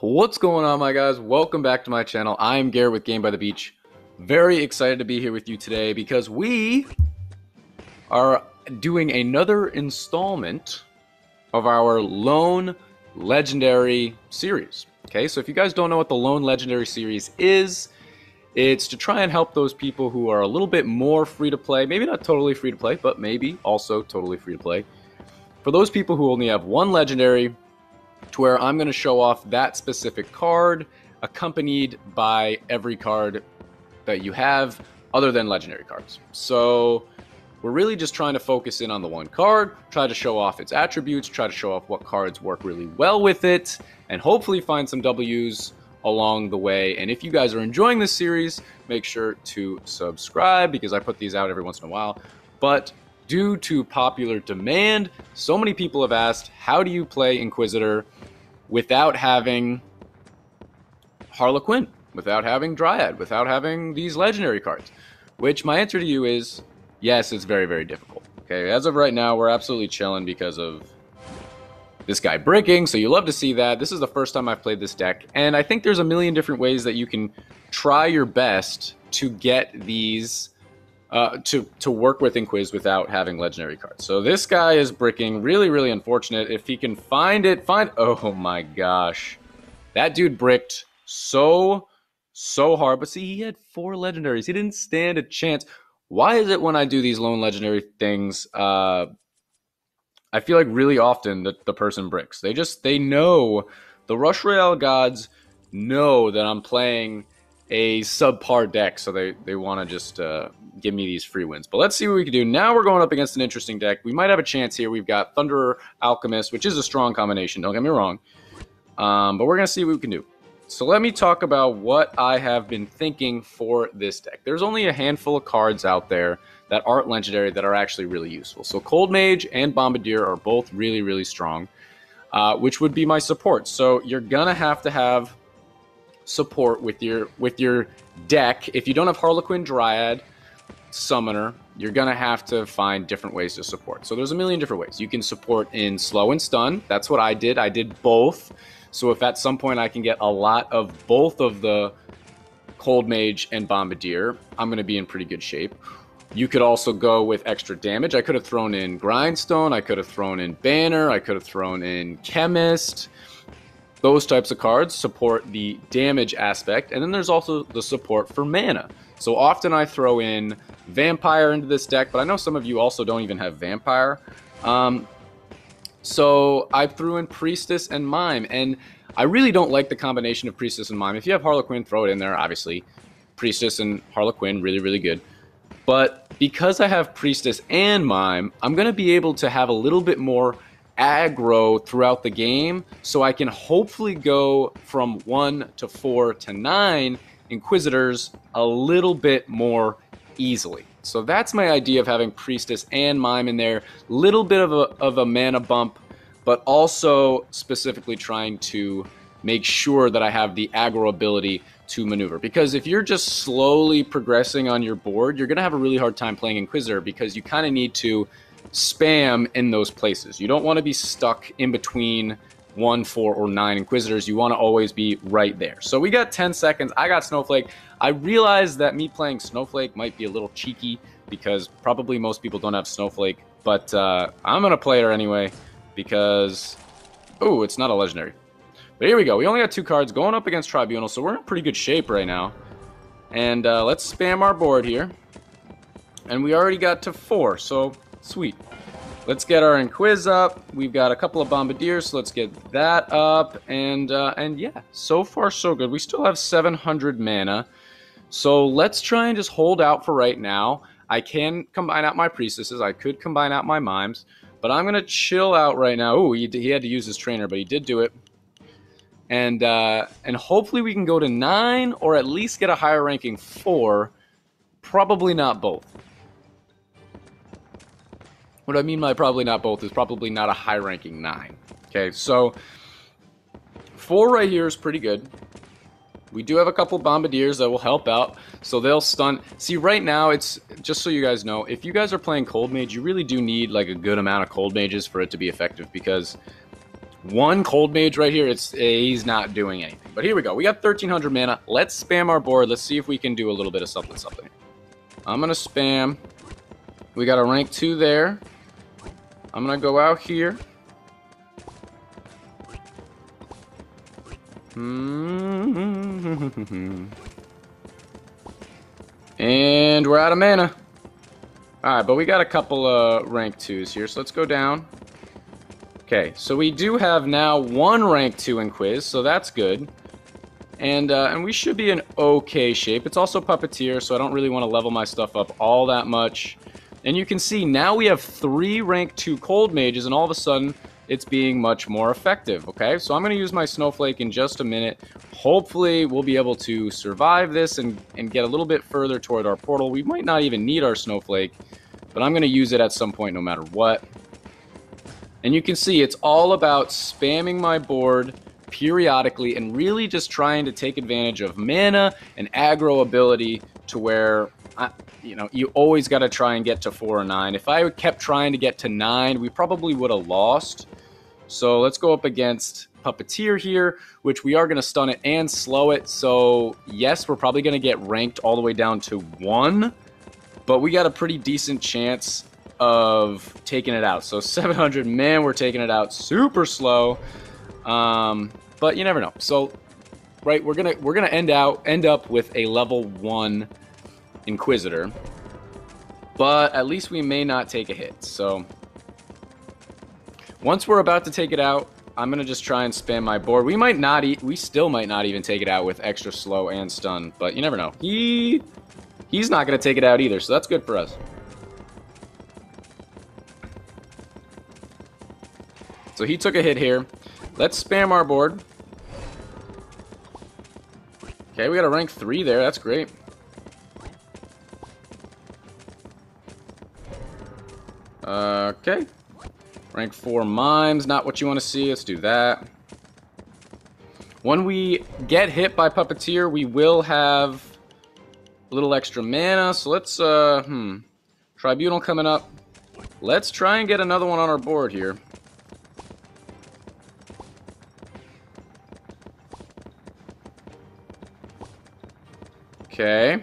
What's going on, my guys? Welcome back to my channel. I'm Garrett with Game by the Beach. Very excited to be here with you today because we are doing another installment of our Lone Legendary series. Okay, so if you guys don't know what the Lone Legendary series is, it's to try and help those people who are a little bit more free to play, maybe not totally free to play, but maybe also totally free to play. For those people who only have one legendary, to where I'm going to show off that specific card accompanied by every card that you have other than legendary cards. So we're really just trying to focus in on the one card, try to show off its attributes, try to show off what cards work really well with it, and hopefully find some W's along the way. And if you guys are enjoying this series, make sure to subscribe because I put these out every once in a while. But due to popular demand, so many people have asked, how do you play Inquisitor without having Harlequin, without having Dryad, without having these legendary cards? Which my answer to you is, yes, it's very, very difficult. Okay, as of right now, we're absolutely chilling because of this guy bricking, so you love to see that. This is the first time I've played this deck, and I think there's a million different ways that you can try your best to get these to work with Inquiz without having legendary cards. So this guy is bricking. Really, really unfortunate. If he can find it, oh my gosh. That dude bricked so hard. But see, he had 4 legendaries. He didn't stand a chance. Why is it when I do these lone legendary things, I feel like really often that the person bricks? They know, the Rush Royale gods know that I'm playing a subpar deck, so they want to just give me these free wins. But let's see what we can do. Now we're going up against an interesting deck. We might have a chance here. We've got Thunderer Alchemist, which is a strong combination, don't get me wrong. But we're going to see what we can do. So let me talk about what I have been thinking for this deck. There's only a handful of cards out there that aren't legendary that are actually really useful. So Cold Mage and Bombardier are both really, really strong, which would be my support. So you're going to have support with your deck. If you don't have Harlequin, Dryad, Summoner, you're gonna have to find different ways to support. So there's a million different ways. You can support in slow and stun. That's what I did. I did both. So if at some point I can get a lot of both of the Cold Mage and Bombardier, I'm gonna be in pretty good shape. You could also go with extra damage. I could have thrown in Grindstone, I could have thrown in Banner, I could have thrown in Chemist. Those types of cards support the damage aspect, and then there's also the support for mana. So often I throw in Vampire into this deck, but I know some of you also don't even have Vampire. So I threw in Priestess and Mime, and I really don't like the combination of Priestess and Mime. If you have Harlequin, throw it in there, obviously. Priestess and Harlequin, really, really good. But because I have Priestess and Mime, I'm going to be able to have a little bit more aggro throughout the game, so I can hopefully go from 1 to 4 to 9 Inquisitors a little bit more easily. So that's my idea of having Priestess and Mime in there. Little bit of a mana bump, but also specifically trying to make sure that I have the aggro ability to maneuver. Because if you're just slowly progressing on your board, you're going to have a really hard time playing Inquisitor because you kind of need to spam in those places. You don't want to be stuck in between 1, 4, or 9 Inquisitors. You want to always be right there. So we got 10 seconds. I got Snowflake. I realized that me playing Snowflake might be a little cheeky because probably most people don't have Snowflake, but I'm going to play her anyway because, oh, it's not a legendary. But here we go. We only got 2 cards going up against Tribunal, so we're in pretty good shape right now. And let's spam our board here. And we already got to 4, so sweet. Let's get our Inquiz up. We've got a couple of Bombardiers, so let's get that up. And yeah, so far so good. We still have 700 mana. So let's try and just hold out for right now. I can combine out my Priestesses. I could combine out my Mimes. But I'm going to chill out right now. Ooh, he had to use his trainer, but he did do it. And hopefully we can go to 9 or at least get a higher ranking 4. Probably not both. What I mean by probably not both is probably not a high-ranking 9. Okay, so 4 right here is pretty good. We do have a couple Bombardiers that will help out, so they'll stun. See, right now, it's just so you guys know, if you guys are playing Cold Mage, you really do need like a good amount of Cold Mages for it to be effective, because one cold mage right here, he's not doing anything. But here we go. We got 1,300 mana. Let's spam our board. Let's see if we can do a little bit of something. I'm going to spam. We got a rank 2 there. I'm going to go out here. And we're out of mana. Alright, but we got a couple rank 2s here, so let's go down. Okay, so we do have now one rank 2 inquiz, so that's good. And we should be in okay shape. It's also Puppeteer, so I don't really want to level my stuff up all that much. And you can see now we have 3 rank 2 cold mages, and all of a sudden it's being much more effective, okay? So I'm going to use my Snowflake in just a minute. Hopefully we'll be able to survive this and get a little bit further toward our portal. We might not even need our Snowflake, but I'm going to use it at some point no matter what. And you can see it's all about spamming my board periodically and really just trying to take advantage of mana and aggro ability to where, you always got to try and get to 4 or 9. If I kept trying to get to 9, we probably would have lost. So let's go up against Puppeteer here, which we are going to stun it and slow it. So yes, we're probably going to get ranked all the way down to 1, but we got a pretty decent chance of taking it out. So 700, man, we're taking it out super slow. But you never know. So right, we're gonna end up with a level 1 Inquisitor, but at least we may not take a hit. So once we're about to take it out, I'm gonna just try and spam my board. We still might not even take it out with extra slow and stun, but you never know. He's not gonna take it out either, so that's good for us. So he took a hit here. Let's spam our board. Okay, we got a rank 3 there. That's great. Okay. Rank 4 mimes. Not what you want to see. Let's do that. When we get hit by Puppeteer, we will have a little extra mana. So let's, Tribunal coming up. Let's try and get another one on our board here. Okay.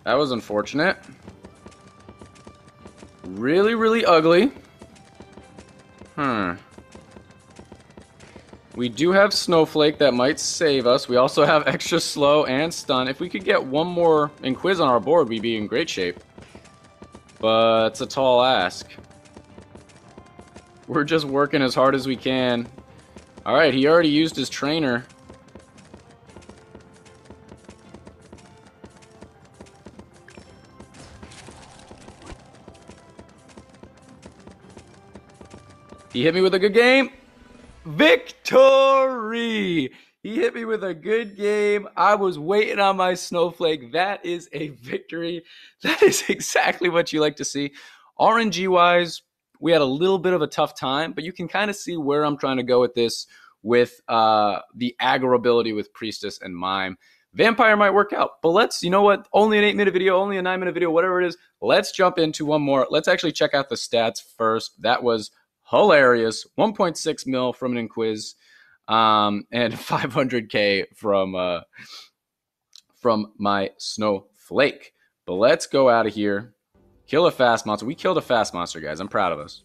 That was unfortunate. Really, really ugly. We do have Snowflake that might save us. We also have extra slow and stun. If we could get one more Inquiz on our board, we'd be in great shape. But it's a tall ask. We're just working as hard as we can. Alright, he already used his trainer. He hit me with a good game. Victory! He hit me with a good game. I was waiting on my Snowflake. That is a victory. That is exactly what you like to see. RNG-wise, we had a little bit of a tough time, but you can kind of see where I'm trying to go with this with the aggro ability with Priestess and Mime. Vampire might work out, but let's, you know what, only an 8-minute video, only a 9-minute video, whatever it is, let's jump into one more. Let's actually check out the stats first. That was hilarious. 1.6 mil from an Inquiz, and 500k from my Snowflake. But let's go out of here. Kill a fast monster. We killed a fast monster, guys. I'm proud of us.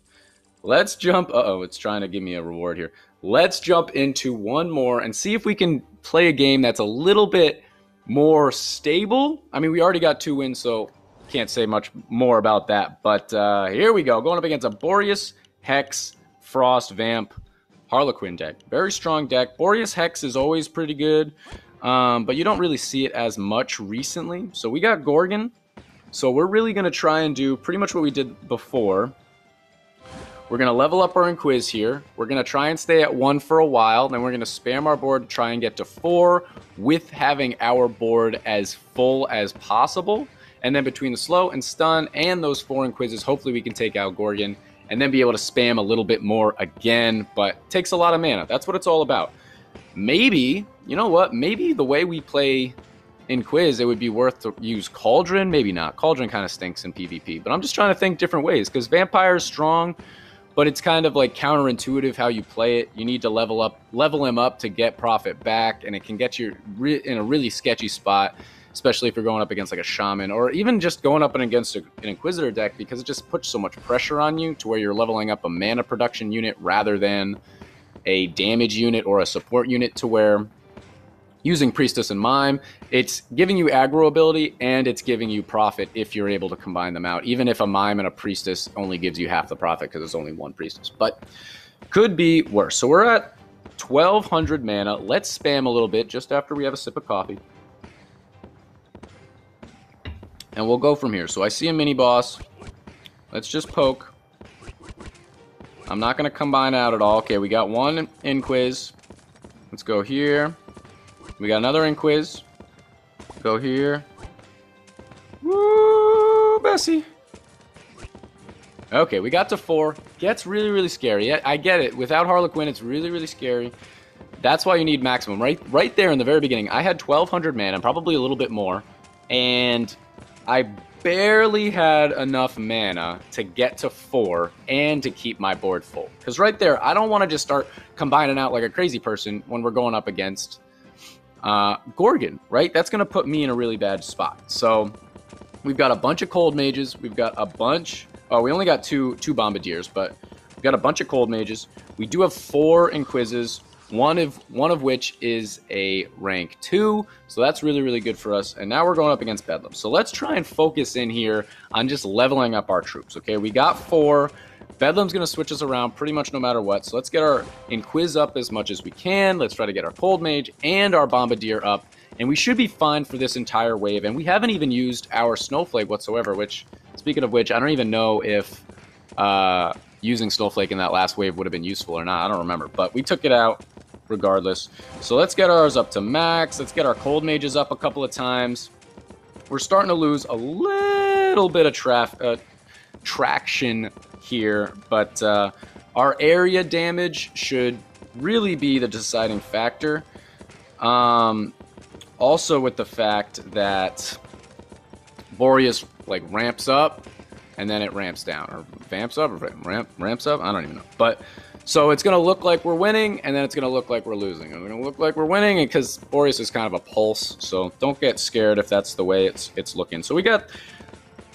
Let's jump. Uh-oh, it's trying to give me a reward here. Let's jump into one more and see if we can play a game that's a little bit more stable. I mean, we already got 2 wins, so can't say much more about that. But here we go. Going up against a Boreas, Hex, Frost, Vamp, Harlequin deck. Very strong deck. Boreas Hex is always pretty good, but you don't really see it as much recently. So we got Gorgon. So we're really going to try and do pretty much what we did before. We're going to level up our Inquiz here. We're going to try and stay at 1 for a while. Then we're going to spam our board to try and get to 4 with having our board as full as possible. And then between the slow and stun and those 4 Inquizes, hopefully we can take out Gorgon and then be able to spam a little bit more again. But it takes a lot of mana. That's what it's all about. Maybe, you know what? Maybe the way we play Inquiz, it would be worth to use Cauldron. Maybe not. Cauldron kind of stinks in PvP, but I'm just trying to think different ways, because Vampire is strong, but it's kind of like counterintuitive how you play it. You need to level him up to get profit back, and it can get you in a really sketchy spot, especially if you're going up against like a Shaman, or even just going up against an Inquisitor deck, because it just puts so much pressure on you to where you're leveling up a mana production unit rather than a damage unit or a support unit, to where using Priestess and Mime, it's giving you aggro ability and it's giving you profit if you're able to combine them out, even if a Mime and a Priestess only gives you half the profit because there's only one Priestess. But could be worse. So we're at 1,200 mana. Let's spam a little bit just after we have a sip of coffee. And we'll go from here. So I see a mini-boss. Let's just poke. I'm not going to combine out at all. Okay, we got one Inquiz. Let's go here. We got another Inquiz. Go here. Woo, Bessie. Okay, we got to 4. Gets really, really scary. I get it. Without Harlequin, it's really, really scary. That's why you need maximum. Right there in the very beginning, I had 1,200 mana, probably a little bit more. And I barely had enough mana to get to 4 and to keep my board full. Because right there, I don't want to just start combining out like a crazy person when we're going up against Gorgon, right? That's going to put me in a really bad spot. So we've got a bunch of cold mages. We've got a bunch. Oh, we only got two bombardiers, but we've got a bunch of cold mages. We do have 4 inquizzes, one of which is a rank 2. So that's really, really good for us. And now we're going up against Bedlam. So let's try and focus in here on just leveling up our troops. Okay, we got 4. Bedlam's going to switch us around pretty much no matter what. So let's get our Inquiz up as much as we can. Let's try to get our Cold Mage and our Bombardier up. And we should be fine for this entire wave. And we haven't even used our Snowflake whatsoever, which, speaking of which, I don't even know if using Snowflake in that last wave would have been useful or not. I don't remember. But we took it out regardless. So let's get ours up to max. Let's get our Cold Mages up a couple of times. We're starting to lose a little bit of traction here, but our area damage should really be the deciding factor. Also with the fact that Boreas like ramps up and then it ramps down, or vamps up, or ramps up, I don't even know. But so it's going to look like we're winning, and then it's going to look like we're losing. It's going to look like we're winning because Boreas is kind of a pulse, so don't get scared if that's the way it's looking. So we got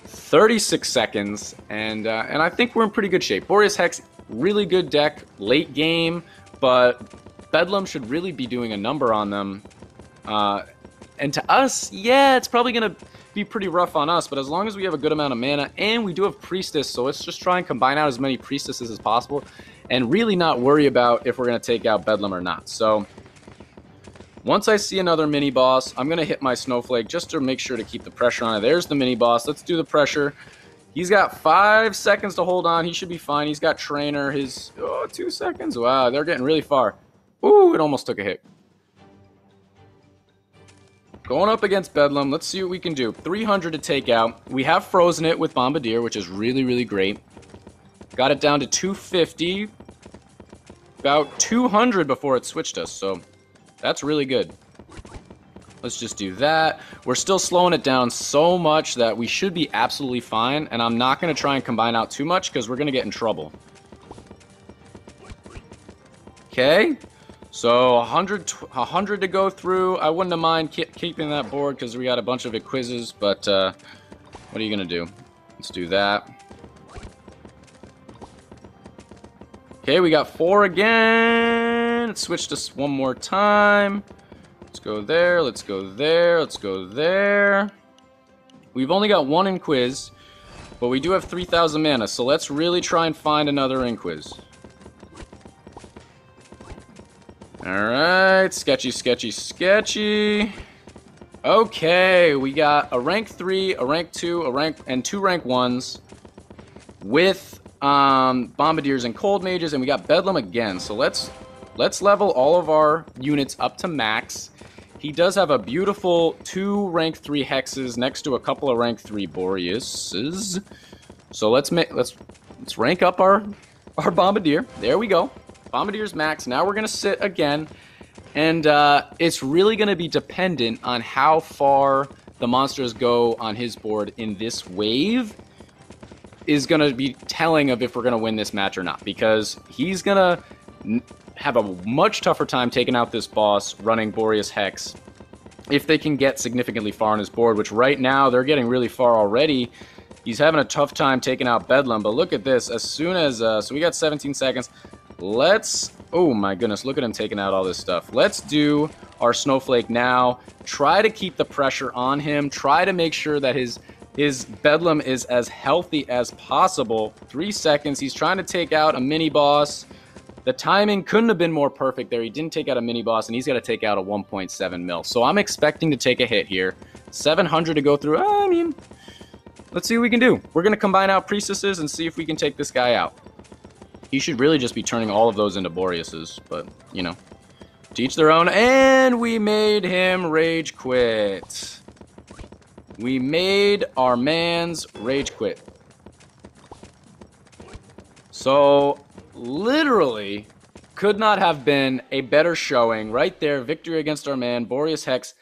36 seconds, and I think we're in pretty good shape. Boreas Hex, really good deck late game, but Bedlam should really be doing a number on them. And to us, yeah, it's probably going to be pretty rough on us, but as long as we have a good amount of mana, and we do have Priestess, so let's just try and combine out as many Priestesses as possible, and really not worry about if we're going to take out Bedlam or not. So once I see another mini-boss, I'm going to hit my Snowflake just to make sure to keep the pressure on it. There's the mini-boss. Let's do the pressure. He's got 5 seconds to hold on. He should be fine. He's got Trainer. 2 seconds. Wow, they're getting really far. Ooh, it almost took a hit. Going up against Bedlam. Let's see what we can do. 300 to take out. We have frozen it with Bombardier, which is really, really great. Got it down to 250. About 200 before it switched us, so that's really good. Let's just do that. We're still slowing it down so much that we should be absolutely fine, and I'm not going to try and combine out too much because we're going to get in trouble. Okay, so 100 to go through. I wouldn't have mind keeping that board because we got a bunch of quizzes, but what are you going to do? Let's do that. Okay, we got 4 again. Let's switch this one more time. Let's go there, let's go there, let's go there. We've only got 1 Inquiz, but we do have 3,000 mana, so let's really try and find another Inquiz. Alright, sketchy, sketchy, sketchy. Okay, we got a rank 3, a rank 2, and 2 rank 1s with Bombardiers and Cold Mages, and we got Bedlam again. So let's level all of our units up to max. He does have a beautiful 2 rank 3 hexes next to a couple of rank 3 Boreases. So let's rank up our Bombardier. There we go. Bombardier's max. Now we're gonna sit again, And it's really going to be dependent on how far the monsters go on his board in this wave is going to be telling of if we're going to win this match or not, because he's going to have a much tougher time taking out this boss running Boreas Hex if they can get significantly far on his board, which right now they're getting really far already. He's having a tough time taking out Bedlam, but look at this. As soon as, so we got 17 seconds. Let's, oh my goodness, look at him taking out all this stuff. Let's do our Snowflake now. Try to keep the pressure on him. Try to make sure that his Bedlam is as healthy as possible. 3 seconds. He's trying to take out a mini boss. The timing couldn't have been more perfect there. He didn't take out a mini boss, and he's got to take out a 1.7 mil. So I'm expecting to take a hit here. 700 to go through. I mean, let's see what we can do. We're going to combine out Priestesses and see if we can take this guy out. He should really just be turning all of those into Boreases, but, you know, to each their own. And we made him rage quit. We made our man's rage quit. So, literally, could not have been a better showing right there. Victory against our man, Boreas Hex,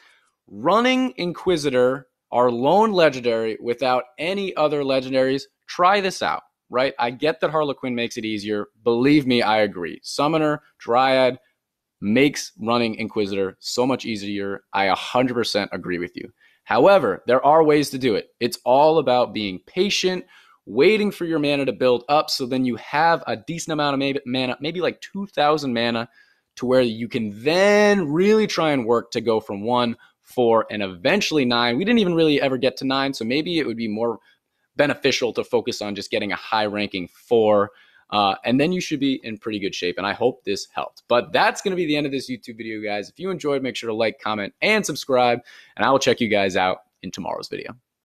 running Inquisitor, our lone legendary, without any other legendaries. Try this out. Right? I get that Harlequin makes it easier. Believe me, I agree. Summoner, Dryad makes running Inquisitor so much easier. I 100% agree with you. However, there are ways to do it. It's all about being patient, waiting for your mana to build up, so then you have a decent amount of mana, maybe like 2,000 mana, to where you can then really try and work to go from 1, 4, and eventually 9. We didn't even really ever get to 9, so maybe it would be more beneficial to focus on just getting a high ranking 4, and then you should be in pretty good shape, and I hope this helped. But that's going to be the end of this YouTube video, guys. If you enjoyed, make sure to like, comment, and subscribe, and I will check you guys out in tomorrow's video.